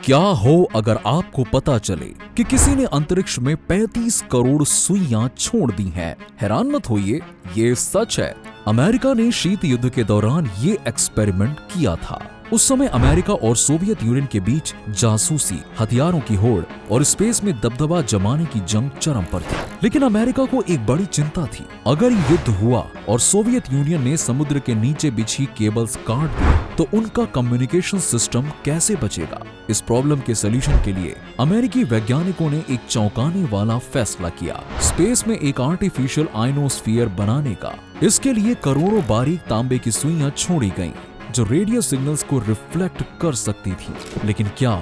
क्या हो अगर आपको पता चले कि किसी ने अंतरिक्ष में 35 करोड़ सुइयां छोड़ दी हैं? हैरान मत होइए, ये सच है। अमेरिका ने शीत युद्ध के दौरान ये एक्सपेरिमेंट किया था। उस समय अमेरिका और सोवियत यूनियन के बीच जासूसी, हथियारों की होड़ और स्पेस में दबदबा जमाने की जंग चरम पर थी। लेकिन अमेरिका को एक बड़ी चिंता थी, अगर युद्ध हुआ और सोवियत यूनियन ने समुद्र के नीचे बिछी केबल्स काट दी तो उनका कम्युनिकेशन सिस्टम कैसे बचेगा? इस प्रॉब्लम के सलूशन के लिए अमेरिकी वैज्ञानिकों ने एक चौंकाने वाला फैसला किया, स्पेस में एक आर्टिफिशियल आयनोस्फीयर बनाने का। इसके लिए करोड़ों बारीक तांबे की सुइयां छोड़ी गईं, जो रेडियो सिग्नल्स को रिफ्लेक्ट कर सकती थी। लेकिन क्या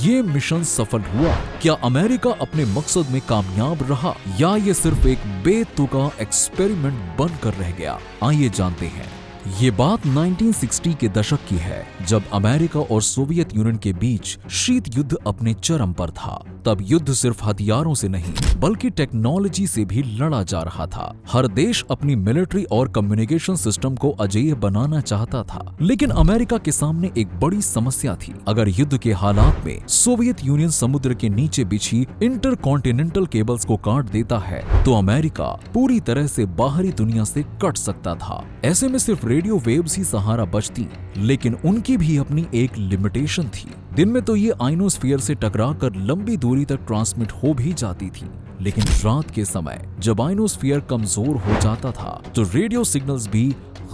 ये मिशन सफल हुआ? क्या अमेरिका अपने मकसद में कामयाब रहा या ये सिर्फ एक बेतुका एक्सपेरिमेंट बनकर रह गया? आइए जानते हैं। ये बात 1960 के दशक की है, जब अमेरिका और सोवियत यूनियन के बीच शीत युद्ध अपने चरम पर था। तब युद्ध सिर्फ हथियारों से नहीं बल्कि टेक्नोलॉजी से भी लड़ा जा रहा था। हर देश अपनी मिलिट्री और कम्युनिकेशन सिस्टम को अजेय बनाना चाहता था। लेकिन अमेरिका के सामने एक बड़ी समस्या थी। अगर युद्ध के हालात में सोवियत यूनियन समुद्र के नीचे बिछी इंटरकॉन्टिनेंटल केबल्स को काट देता है तो अमेरिका पूरी तरह से बाहरी दुनिया से कट सकता था। ऐसे में सिर्फ रेडियो वेव्स ही सहारा बचती, लेकिन उनकी भी अपनी एक लिमिटेशन थी। दिन में तो ये आयनोस्फीयर से टकराकर लंबी दूरी तक ट्रांसमिट हो भी जाती थी, लेकिन रात के समय जब आयनोस्फीयर कमजोर हो जाता था तो रेडियो सिग्नल्स भी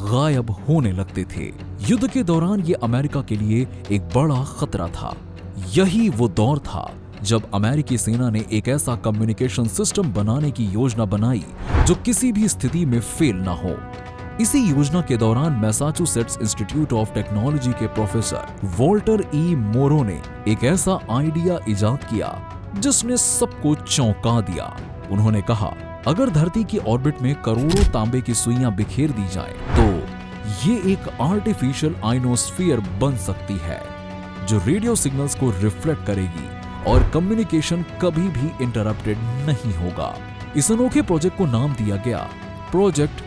गायब होने लगते थे। युद्ध के दौरान ये अमेरिका के लिए एक बड़ा खतरा था। यही वो दौर था जब अमेरिकी सेना ने एक ऐसा कम्युनिकेशन सिस्टम बनाने की योजना बनाई जो किसी भी स्थिति में फेल ना हो। इसी योजना के दौरान मैसाचुसेट्स इंस्टीट्यूट ऑफ टेक्नोलॉजी के प्रोफेसर वॉल्टर ई मोरो ने एक ऐसा आइडिया इजाद किया जिसने सबको चौंका दिया। उन्होंने कहा, अगर धरती की ऑर्बिट में करोड़ों तांबे की सुइयां बिखेर दी जाएं, तो ये एक आर्टिफिशियल आयनोस्फीयर बन सकती है जो रेडियो सिग्नल्स को रिफ्लेक्ट करेगी और कम्युनिकेशन कभी भी इंटरप्टेड नहीं होगा। इस अनोखे प्रोजेक्ट को नाम दिया गया प्रोजेक्ट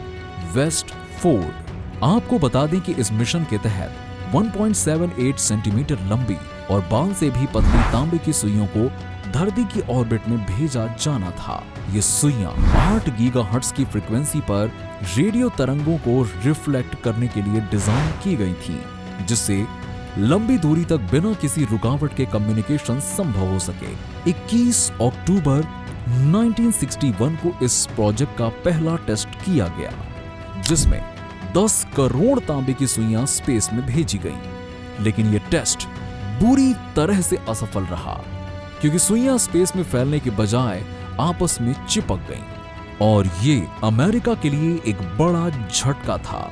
वेस्ट फोर्ड। आपको बता दें कि इस मिशन के तहत 1.78 सेंटीमीटर लंबी और बाल से भी पतली तांबे की सुइयों को धरती की ऑर्बिट में भेजा जाना था। ये सुइयां 8 गीगाहर्ट्ज की फ्रीक्वेंसी पर रेडियो तरंगों को रिफ्लेक्ट करने के लिए डिजाइन की गई थी, जिससे लंबी दूरी तक बिना किसी रुकावट के कम्युनिकेशन संभव हो सके। 21 अक्टूबर 1961 को इस प्रोजेक्ट का पहला टेस्ट किया गया, जिसमें 10 करोड़ तांबे की सुइयां स्पेस में भेजी गईं। लेकिन यह टेस्ट बुरी तरह से असफल रहा, क्योंकि सुइयां स्पेस में फैलने के बजाय आपस में चिपक गईं और ये अमेरिका के लिए एक बड़ा झटका था।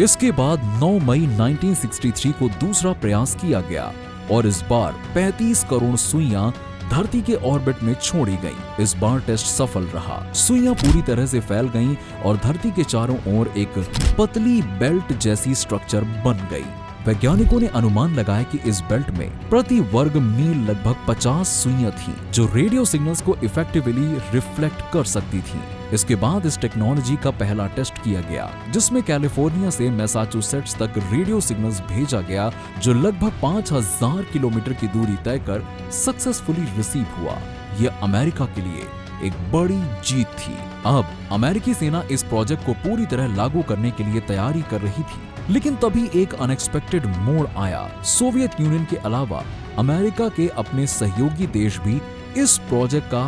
इसके बाद 9 मई 1963 को दूसरा प्रयास किया गया और इस बार 35 करोड़ सुइयां धरती के ऑर्बिट में छोड़ी गईं। इस बार टेस्ट सफल रहा। सुइयां पूरी तरह से फैल गईं और धरती के चारों ओर एक पतली बेल्ट जैसी स्ट्रक्चर बन गई। वैज्ञानिकों ने अनुमान लगाया कि इस बेल्ट में प्रति वर्ग मील लगभग 50 सुइयां थीं, जो रेडियो सिग्नल्स को इफेक्टिवली रिफ्लेक्ट कर सकती थीं। इसके बाद इस टेक्नोलॉजी का पहला टेस्ट किया गया, जिसमें कैलिफोर्निया से मैसाचुसेट्स तक रेडियो सिग्नल्स भेजा गया, जो लगभग 5000 किलोमीटर की दूरी तय कर सक्सेसफुली रिसीव हुआ। यह अमेरिका के लिए एक बड़ी जीत थी। अब अमेरिकी सेना इस प्रोजेक्ट को पूरी तरह लागू करने के लिए तैयारी कर रही थी, लेकिन तभी एक अनएक्सपेक्टेड मोड़ आया। सोवियत यूनियन के अलावा अमेरिका के अपने सहयोगी देश भी इस प्रोजेक्ट का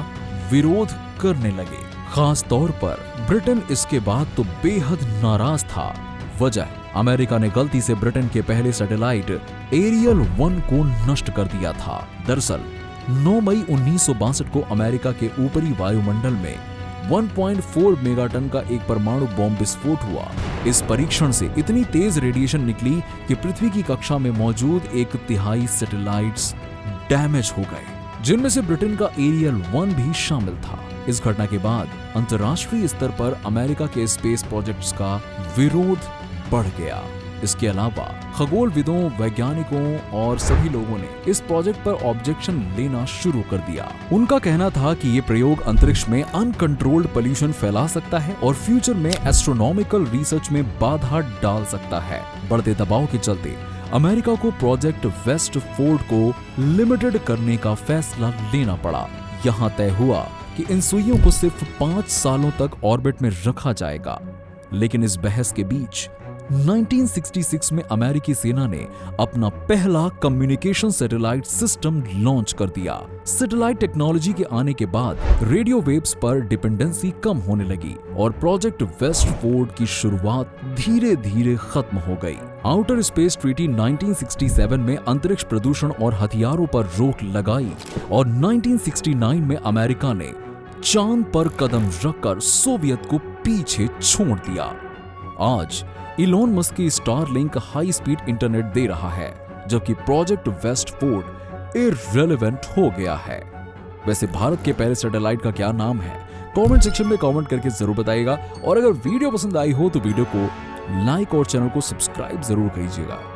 विरोध करने लगे। खास तौर पर ब्रिटेन इसके बाद तो बेहद नाराज था। वजह, अमेरिका ने गलती से ब्रिटेन के पहले सैटेलाइट एरियल 1 को नष्ट कर दिया था। दरअसल 9 मई 1962 को अमेरिका के ऊपरी वायुमंडल में 1.4 मेगाटन का एक परमाणु बॉम्ब विस्फोट हुआ। इस परीक्षण से इतनी तेज रेडिएशन निकली कि पृथ्वी की कक्षा में मौजूद 1/3 सैटेलाइट्स डैमेज हो गए, जिनमें से ब्रिटेन का एरियल 1 भी शामिल था। इस घटना के बाद अंतर्राष्ट्रीय स्तर पर अमेरिका के स्पेस प्रोजेक्ट्स का विरोध बढ़ गया। इसके अलावा खगोलविदों, वैज्ञानिकों और सभी लोगों ने इस प्रोजेक्ट पर ऑब्जेक्शन लेना शुरू कर दिया। उनका कहना था कि ये प्रयोग अंतरिक्ष में अनकंट्रोल्ड पोल्यूशन फैला सकता है और फ्यूचर में एस्ट्रोनॉमिकल रिसर्च में बाधा डाल सकता है। बढ़ते दबाव के चलते अमेरिका को प्रोजेक्ट वेस्टफोर्ड को लिमिटेड करने का फैसला लेना पड़ा। यहाँ तय हुआ कि इन सुइयों को सिर्फ 5 सालों तक ऑर्बिट में रखा जाएगा। लेकिन इस बहस के बीच 1966 में अमेरिकी सेना ने अपना पहला कम्युनिकेशन सैटेलाइट सिस्टम लॉन्च कर दिया। सैटेलाइट टेक्नोलॉजी के आने के बाद रेडियो वेव्स पर डिपेंडेंसी कम होने लगी और प्रोजेक्ट वेस्टफोर्ड की शुरुआत धीरे धीरे खत्म हो गई। आउटर स्पेस ट्रीटी 1967 में अंतरिक्ष प्रदूषण और हथियारों पर रोक लगाई और 1969 में अमेरिका ने चांद पर कदम रखकर सोवियत को पीछे छोड़ दिया। आज इलॉन मस्क की स्टारलिंक हाई स्पीड इंटरनेट दे रहा है, जबकि प्रोजेक्ट वेस्टफोर्ड इररिलेवेंट हो गया है। वैसे भारत के पहले सैटेलाइट का क्या नाम है, कमेंट सेक्शन में कमेंट करके जरूर बताइएगा। और अगर वीडियो पसंद आई हो तो वीडियो को लाइक और चैनल को सब्सक्राइब जरूर कीजिएगा।